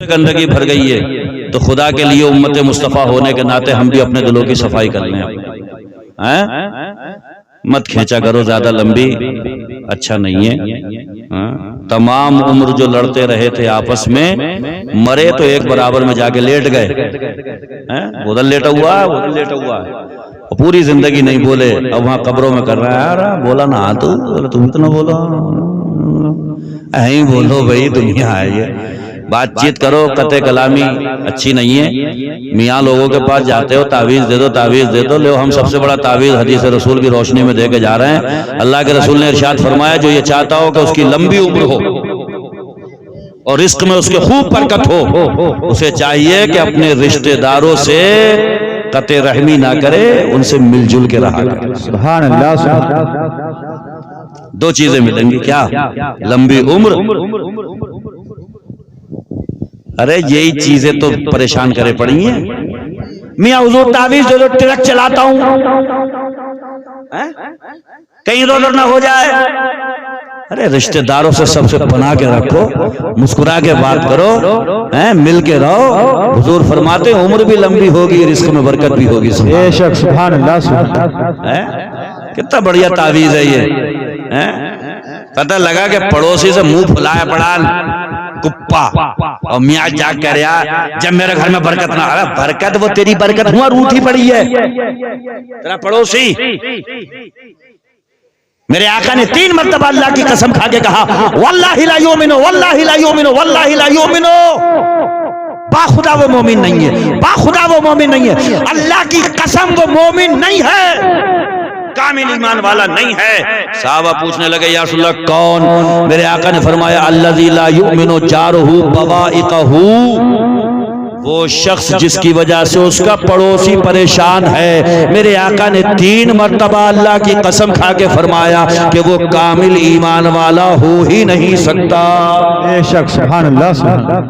گندگی بھر گئی ہے، تو خدا کے لیے امت مصطفیٰ ہونے کے ناطے ہم بھی اپنے دلوں کی صفائی کر لیں۔ مت کھینچا کرو زیادہ لمبی، اچھا نہیں ہے۔ تمام عمر جو لڑتے رہے تھے آپس میں، مرے تو ایک برابر میں جا کے لیٹ گئے، ادھر لیٹا ہوا ہے ادھر لیٹا ہوا ہے، پوری زندگی نہیں بولے، اب وہاں قبروں میں کر رہا ہے یار بولا نہ تو تم اتنا بولو، ایਂ بولو بھائی، دنیا ہے یہ، بات چیت کرو، قطع کلامی اچھی نہیں ہے۔ میاں لوگوں کے پاس جاتے ہو تعویذ دے دو تعویذ دے دو، لو ہم سب سے بڑا تعویذ حدیث رسول کی روشنی میں دے کے جا رہے ہیں۔ اللہ کے رسول نے ارشاد فرمایا جو یہ چاہتا ہو کہ اس کی لمبی عمر ہو اور رزق میں اس کے خوب برکت ہو، اسے چاہیے کہ اپنے رشتہ داروں سے قطع رحمی نہ کرے، ان سے مل جل کے رہا کرے۔ سبحان اللہ سبحان اللہ۔ دو چیزیں ملیں گی، کیا؟ لمبی عمر، ارے یہی چیزیں تو پریشان کرے پڑی ہیں۔ میاں حضور تعویذ دے دو، ٹرک چلاتا ہوں، کہیں رولر نہ ہو جائے۔ ارے رشتہ داروں سے سب سے بنا کے رکھو، مسکرا کے بات کرو، مل کے رہو۔ حضور فرماتے ہیں عمر بھی لمبی ہوگی، رزق میں برکت بھی ہوگی۔ بے شک سبحان اللہ سبحان اللہ۔ کتنا بڑھیا تعویذ ہے یہ۔ پتہ لگا کہ پڑوسی سے منہ پھلایا پڑا کپا، اور میاں جاگ کر رہا جب میرے گھر میں برکت نہ، ارے برکت وہ تیری برکت ہوا روٹھی پڑی ہے، تیرا پڑوسی۔ میرے آقا نے 3 مرتبہ اللہ کی قسم کھا کے کہا واللہ لا یؤمنو واللہ لا یؤمنو واللہ لا یؤمنو، با خدا وہ مومن نہیں ہے، با خدا وہ مومن نہیں ہے، اللہ کی قسم وہ مومن نہیں ہے، کامل ایمان والا نہیں ہے۔ صحابہ پوچھنے لگے یا رسول اللہ کون؟ میرے آقا نے فرمایا الذی لا یؤمن جارہ بوائقہ، وہ شخص جس کی وجہ سے اس کا پڑوسی پریشان ہے۔ میرے آقا نے 3 مرتبہ اللہ کی قسم کھا کے فرمایا کہ وہ کامل ایمان والا ہو ہی نہیں سکتا۔ بے شک سبحان اللہ سبحان اللہ۔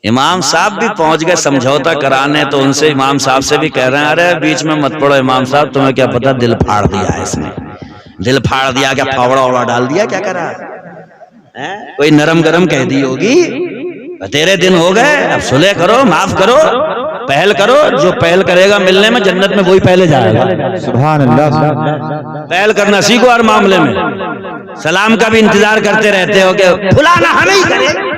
امام صاحب بھی پہنچ گئے سمجھوتا کرانے، تو ان سے امام صاحب سے بھی کہہ رہے ہیں ارے بیچ میں مت پڑو امام صاحب، تمہیں کیا پتا دل پھاڑ دیا ہے اس نے، دل پھاڑ دیا، کیا پھاوڑا وڑا ڈال دیا، کیا کرا، کوئی نرم گرم کہہ دی ہوگی، تیرے دن ہو گئے، اب صلح کرو، معاف کرو، پہل کرو، جو پہل کرے گا ملنے میں جنت میں وہی پہلے جائے گا۔ سبحان اللہ سبحان اللہ۔ پہل کرنا سیکھو ہر معاملے میں، سلام کا بھی انتظار کرتے رہتے ہو کہ فلانا ہمیں ہی کرے۔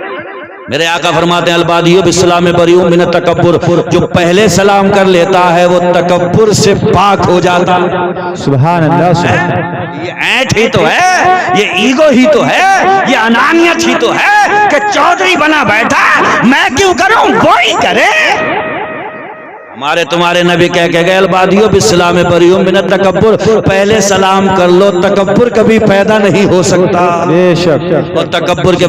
میرے آقا فرماتے ہیں البادیو بالسلام بریء من التکبر، جو پہلے سلام کر لیتا ہے وہ تکبر سے پاک ہو جاتا ہے۔ سبحان اللہ سبحان اللہ۔ یہ اینٹ ہی تو ہے، یہ ایگو ہی تو ہے، یہ انانیت ہی تو ہے کہ چودھری بنا بیٹھا میں کیوں کروں وہی کرے۔ ہمارے تمہارے نبی کہہ کے گئے البادیو بالسلام بریء من التکبر، پہلے سلام کر لو، تکبر کبھی پیدا نہیں ہو سکتا۔ بے شک۔ اور تکبر کے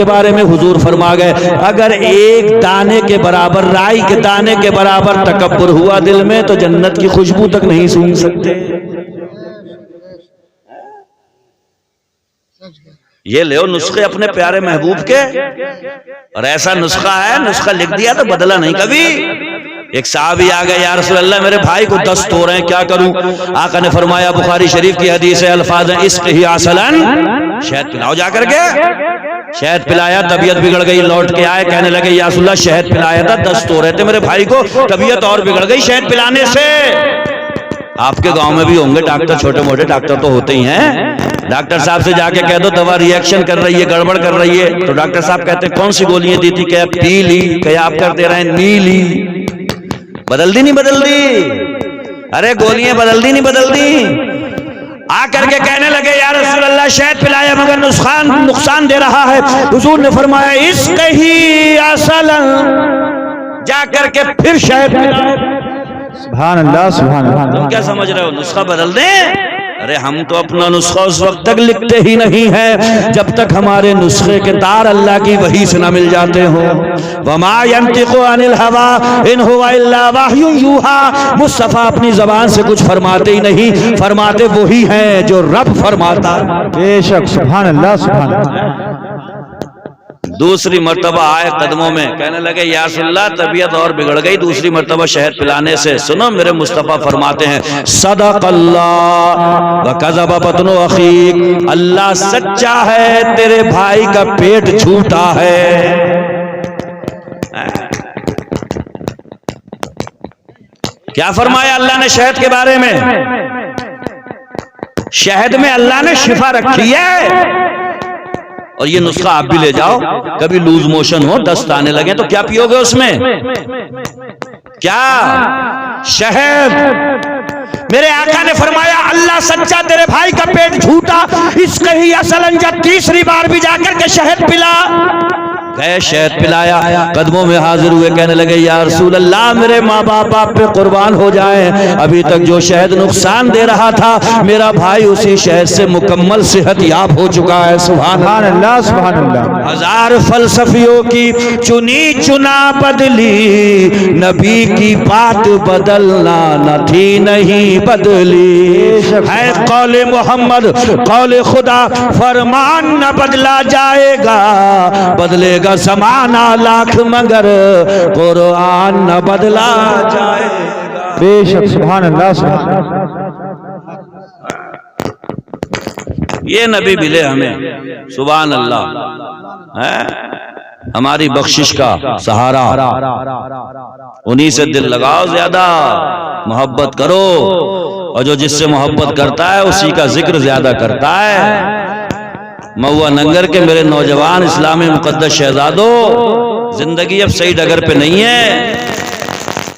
بارے میں حضور فرما گئے اگر ایک دانے کے برابر، رائی کے دانے کے برابر تکبر ہوا دل میں تو جنت کی خوشبو تک نہیں سونگھ سکتے۔ یہ لیو نسخے اپنے پیارے محبوب کے، اور ایسا نسخہ ہے، نسخہ لکھ دیا تو بدلا نہیں کبھی۔ ایک صحابی آ گئے یا رسول اللہ میرے بھائی کو دست ہو رہے ہیں کیا کروں؟ آقا نے فرمایا بخاری شریف کی حدیث ہے الفاظ ہیں اسقہ عسلا، شہد پلاؤ جا کر کے۔ شہد پلایا، طبیعت بگڑ گئی، لوٹ کے آئے کہنے لگے یا رسول اللہ شہد پلایا تھا، دست ہو رہے تھے میرے بھائی کو، طبیعت اور بگڑ گئی شہد پلانے سے۔ آپ کے گاؤں میں بھی ہوں گے ڈاکٹر، چھوٹے موٹے ڈاکٹر تو ہوتے ہی ہیں، ڈاکٹر صاحب سے جا کے کہہ دو دوا ری ایکشن کر رہی ہے، گڑبڑ کر رہی ہے، تو ڈاکٹر صاحب کہتے ہیں کون سی گولیاں دی تھی؟ کہ پی لی، کہ آپ کر دے رہے ہیں نیلی، بدل دی نہیں بدل دی، ارے گولیاں بدل دی نہیں بدل دی۔ آ کر کے کہنے لگے یا رسول اللہ شہد پلایا مگر نقصان دے رہا ہے۔ حضور نے فرمایا اسقہ عسلا، جا کر کے پھر شہد پلایا۔ سبحان اللہ سبحان اللہ۔ تم کیا سمجھ رہے ہو نسخہ بدل دیں؟ ارے ہم تو اپنا نسخہ اس وقت تک لکھتے ہی نہیں ہیں جب تک ہمارے نسخے کے تار اللہ کی وحی سے نہ مل جاتے ہوں۔ وما ينطق عن الهوى ان هو الا وحی یوحى، مصطفیٰ اپنی زبان سے کچھ فرماتے ہی نہیں، فرماتے وہی ہیں جو رب فرماتا۔ بے شک سبحان اللہ سبحان اللہ۔ دوسری مرتبہ آئے قدموں میں، کہنے لگے یا رسول اللہ طبیعت اور بگڑ گئی دوسری مرتبہ شہد پلانے سے۔ سنو میرے مصطفیٰ فرماتے ہیں صدق اللہ وکذب بطن اخیک، اللہ سچا ہے تیرے بھائی کا پیٹ جھوٹا ہے۔ کیا فرمایا اللہ نے شہد کے بارے میں؟ شہد میں اللہ نے شفا رکھی ہے، اور یہ نسخہ آپ بھی لے جاؤ، کبھی لوز موشن ہو، دست آنے لگے تو کیا پیو گے اس میں؟ کیا؟ شہد۔ میرے آقا نے فرمایا اللہ سچا تیرے بھائی کا پیٹ جھوٹا، اس کا ہی اصل انجا تیسری بار بھی جا کر کے شہد پلا گئے، شہد پلایا، قدموں میں حاضر ہوئے، کہنے لگے یا رسول اللہ میرے ماں باپ آپ پہ قربان ہو جائیں، ابھی تک جو شہد نقصان دے رہا تھا میرا بھائی اسی شہد سے مکمل صحت یاب ہو چکا ہے۔ سبحان اللہ سبحان اللہ۔ ہزار فلسفیوں کی چنی چنا بدلی، نبی کی بات بدلنا نہ تھی نہیں بدلی، ہے قول محمد قول خدا فرمان نہ بدلا جائے گا، بدلے گا زمانہ لاکھ مگر قرآن نہ بدلا جائے گا۔ بے شک سبحان اللہ سبحان اللہ۔ یہ نبی ملے ہمیں، سبحان اللہ، ہماری بخشش کا سہارا، انہی سے دل لگاؤ، زیادہ محبت کرو، اور جو جس سے محبت کرتا ہے اسی کا ذکر زیادہ کرتا ہے۔ مہوا ننگر کے میرے نوجوان اسلامی مقدس شہزادوں، زندگی اب صحیح ڈگر پہ نہیں ہے،